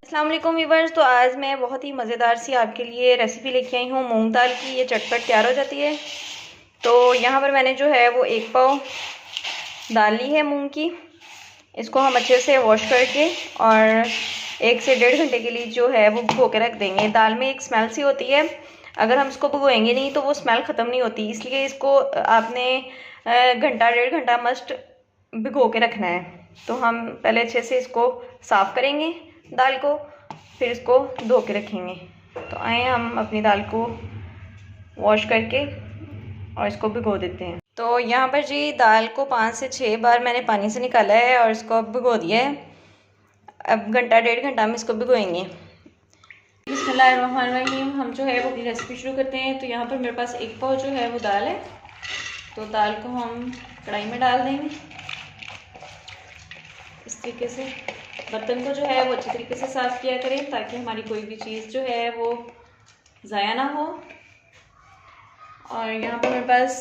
अस्सलाम वालेकुम व्यूवर्स। तो आज मैं बहुत ही मज़ेदार सी आपके लिए रेसिपी लेके आई हूँ मूंग दाल की। ये चटपट तैयार हो जाती है। तो यहाँ पर मैंने जो है वो 1 पाव दाल ली है मूंग की। इसको हम अच्छे से वॉश करके और 1 से 1.5 घंटे के लिए जो है वो भिगो के रख देंगे। दाल में एक स्मेल सी होती है, अगर हम इसको भिगोएंगे नहीं तो वो स्मेल ख़त्म नहीं होती, इसलिए इसको आपने घंटा 1.5 घंटा मस्ट भिगो के रखना है। तो हम पहले अच्छे से इसको साफ़ करेंगे दाल को, फिर इसको धो के रखेंगे। तो आए हम अपनी दाल को वॉश करके और इसको भिगो देते हैं। तो यहाँ पर जी दाल को 5 से 6 बार मैंने पानी से निकाला है और इसको अब भिगो दिया है। अब घंटा 1.5 घंटा में इसको भिगोएंगे। बिस्मिल्लाहिर्रहमानिर्रहीम। हम जो है वो अपनी रेसिपी शुरू करते हैं। तो यहाँ पर मेरे पास 1 पाव जो है वो दाल है। तो दाल को हम कढ़ाई में डाल देंगे इस तरीके से। बर्तन को जो है वो अच्छी तरीके से साफ़ किया करें ताकि हमारी कोई भी चीज़ जो है वो ज़ाया ना हो। और यहाँ पर मेरे पास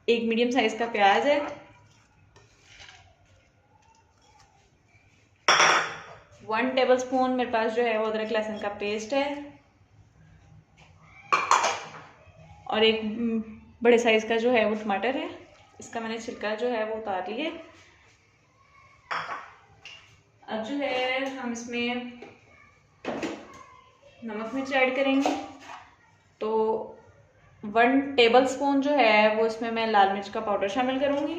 एक मीडियम साइज़ का प्याज है, 1 टेबलस्पून मेरे पास जो है वो अदरक लहसुन का पेस्ट है, और एक बड़े साइज़ का जो है वो टमाटर है। इसका मैंने छिलका जो है वो उतार लिया। अब जो है हम इसमें नमक मिर्च ऐड करेंगे। तो 1 टेबलस्पून जो है वो इसमें मैं लाल मिर्च का पाउडर शामिल करूँगी।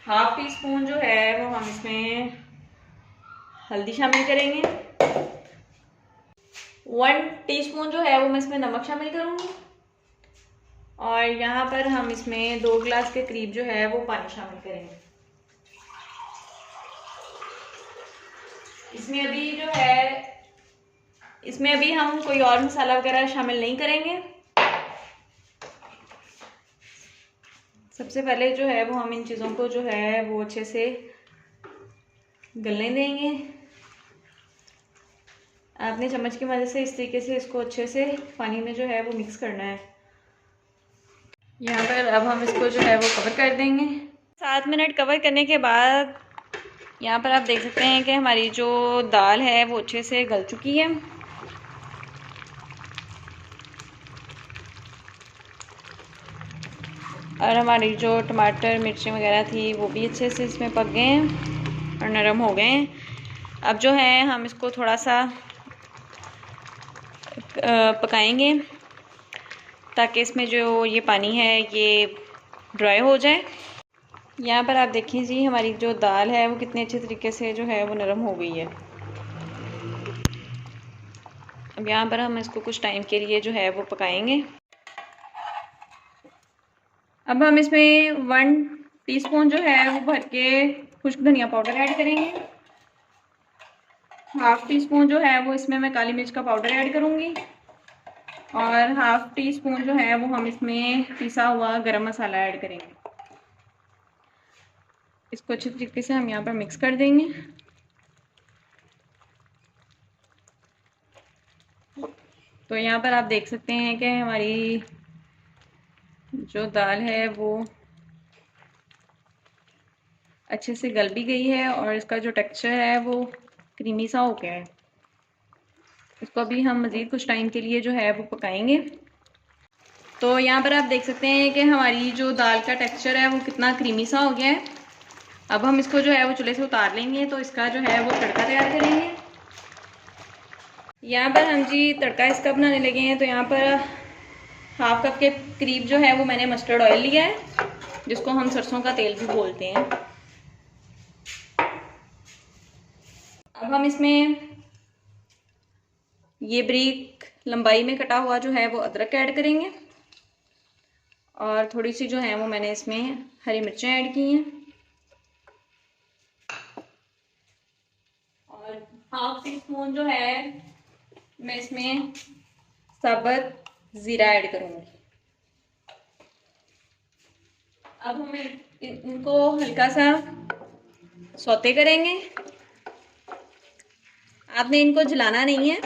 ½ टीस्पून जो है वो हम इसमें हल्दी शामिल करेंगे। 1 टीस्पून जो है वो मैं इसमें नमक शामिल करूँगी। और यहाँ पर हम इसमें 2 गिलास के करीब जो है वो पानी शामिल करेंगे। इसमें अभी हम कोई और मसाला वगैरह शामिल नहीं करेंगे। सबसे पहले जो है वो हम इन चीज़ों को जो है वो अच्छे से गलने देंगे। आपने चम्मच की मदद से इस तरीके से इसको अच्छे से पानी में जो है वो मिक्स करना है। यहाँ पर अब हम इसको जो है वो कवर कर देंगे। 7 मिनट कवर करने के बाद यहाँ पर आप देख सकते हैं कि हमारी जो दाल है वो अच्छे से गल चुकी है। और हमारी जो टमाटर मिर्ची वगैरह थी वो भी अच्छे से इसमें पक गए हैं और नरम हो गए हैं। अब जो है हम इसको थोड़ा सा पकाएंगे ताकि इसमें जो ये पानी है ये ड्राई हो जाए। यहाँ पर आप देखें जी हमारी जो दाल है वो कितने अच्छे तरीके से जो है वो नरम हो गई है। अब यहाँ पर हम इसको कुछ टाइम के लिए जो है वो पकाएंगे। अब हम इसमें 1 टीस्पून जो है वो भर के खुश्क धनिया पाउडर ऐड करेंगे। ½ टीस्पून जो है वो इसमें मैं काली मिर्च का पाउडर ऐड करूँगी। और ½ टीस्पून जो है वो हम इसमें पिसा हुआ गरम मसाला ऐड करेंगे। इसको अच्छे तरीके से हम यहाँ पर मिक्स कर देंगे। तो यहाँ पर आप देख सकते हैं कि हमारी जो दाल है वो अच्छे से गल भी गई है और इसका जो टेक्सचर है वो क्रीमी सा हो गया है। इसको अभी हम मज़ीद कुछ टाइम के लिए जो है वो पकाएंगे। तो यहाँ पर आप देख सकते हैं कि हमारी जो दाल का टेक्सचर है वो कितना क्रीमी सा हो गया है। अब हम इसको जो है वो चूल्हे से उतार लेंगे तो इसका जो है वो तड़का तैयार करेंगे। यहाँ पर हम जी तड़का इसका बनाने लगे हैं। तो यहाँ पर ½ कप के करीब जो है वो मैंने मस्टर्ड ऑयल लिया है, जिसको हम सरसों का तेल भी बोलते हैं। अब हम इसमें ये बारीक लंबाई में कटा हुआ जो है वो अदरक ऐड करेंगे। और थोड़ी सी जो है वो मैंने इसमें हरी मिर्चें ऐड की हैं। और ½ टीस्पून जो है मैं इसमें साबुत ज़ीरा ऐड करूँगी। अब हम इनको हल्का सा सौते करेंगे। आपने इनको जलाना नहीं है।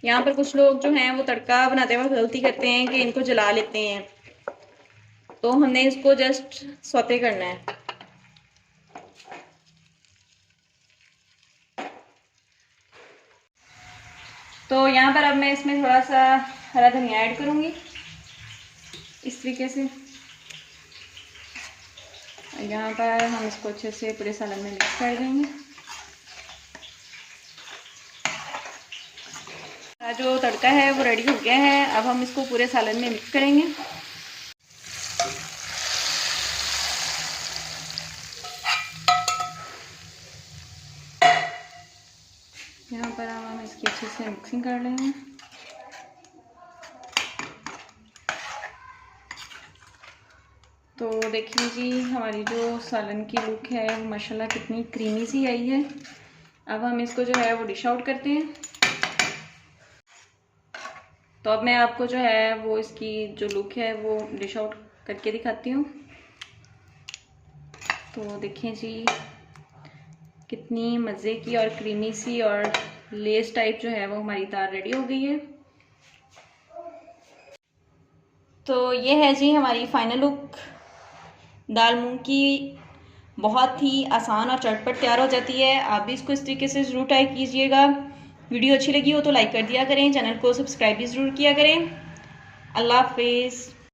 यहाँ पर कुछ लोग जो हैं वो तड़का बनाते वक्त गलती करते हैं कि इनको जला लेते हैं, तो हमने इसको जस्ट सौते करना है। तो यहाँ पर अब मैं इसमें थोड़ा सा हरा धनिया ऐड करूँगी इस तरीके से। यहाँ पर हम इसको अच्छे से पूरे सालन में मिक्स कर देंगे। जो तड़का है वो रेडी हो गया है। अब हम इसको पूरे सालन में मिक्स करेंगे। यहाँ पर हम इसकी अच्छे से मिक्सिंग कर लेंगे। तो देखिए जी, हमारी जो सालन की लुक है माशाल्लाह कितनी क्रीमी सी आई है। अब हम इसको जो है वो डिश आउट करते हैं। तो अब मैं आपको जो है वो इसकी जो लुक है वो डिश आउट करके दिखाती हूँ। तो देखिए जी, कितनी मज़े की और क्रीमी सी और लेस टाइप जो है वो हमारी दाल रेडी हो गई है। तो ये है जी हमारी फाइनल लुक। दाल मूंग की बहुत ही आसान और चटपट तैयार हो जाती है। आप भी इसको इस तरीके से ज़रूर ट्राई कीजिएगा। वीडियो अच्छी लगी हो तो लाइक कर दिया करें, चैनल को सब्सक्राइब भी ज़रूर किया करें। अल्लाह हाफिज़।